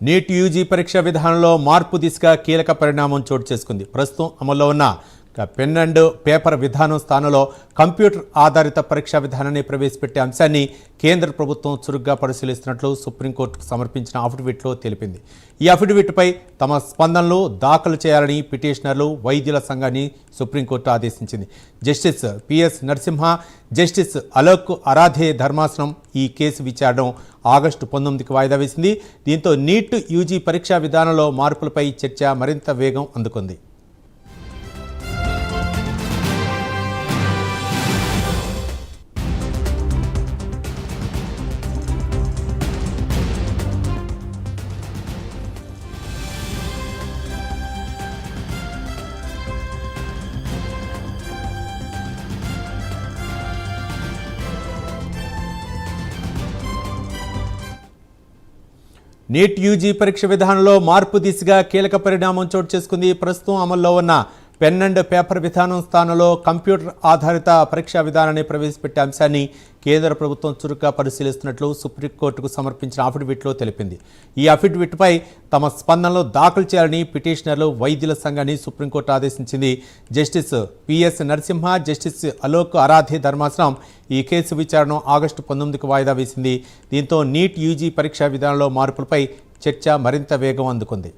NEET UG పరీక్ష విధానంలో మార్పు దిశగా కీలక పరిణామం చోటు చేసుకుంది. ప్రస్తుతం అమల్లో ఉన్న పెన్ అండ్ పేపర్ విధానం స్థానంలో కంప్యూటర్ ఆధారిత పరీక్షా విధానాన్ని ప్రవేశపెట్టే అంశాన్ని కేంద్ర ప్రభుత్వం చురుగ్గా పరిశీలిస్తున్నట్లు సుప్రీంకోర్టుకు సమర్పించిన అఫిడవిట్లో తెలిపింది. ఈ అఫిడవిట్పై తమ స్పందనలు దాఖలు చేయాలని పిటిషనర్లు, వైద్యుల సంఘాన్ని సుప్రీంకోర్టు ఆదేశించింది. Justice PS Narasimha, justice Alok Aradhe ధర్మాసనం ఈ కేసు విచారణ ఆగస్టు 19కి వాయిదా వేసింది. దీంతో నీట్ యూజీ పరీక్షా విధానంలో మార్పులపై చర్చ మరింత వేగం అందుకుంది. నీట్ యూజీ పరీక్ష విధానంలో మార్పు దిశగా కీలక పరిణామం చోటు చేసుకుంది. ప్రస్తుతం అమల్లో ఉన్న పెన్ అండ్ పేపర్ విధానం స్థానంలో కంప్యూటర్ ఆధారిత పరీక్షా విధానాన్ని ప్రవేశపెట్టే అంశాన్ని కేంద్ర ప్రభుత్వం చురుగ్గా పరిశీలిస్తున్నట్లు సుప్రీంకోర్టుకు సమర్పించిన అఫిడవిట్లో తెలిపింది. ఈ అఫిడవిట్పై తమ స్పందనలు దాఖలు చేయాలని పిటిషనర్లు, వైద్యుల సంఘాన్ని సుప్రీంకోర్టు ఆదేశించింది. Justice PS Narasimha, justice Alok Aradhe ధర్మాసనం ఈ కేసు విచారణ ఆగస్టు 19కి వాయిదా వేసింది. దీంతో నీట్ యూజీ పరీక్షా విధానంలో మార్పులపై చర్చ మరింత వేగం అందుకుంది.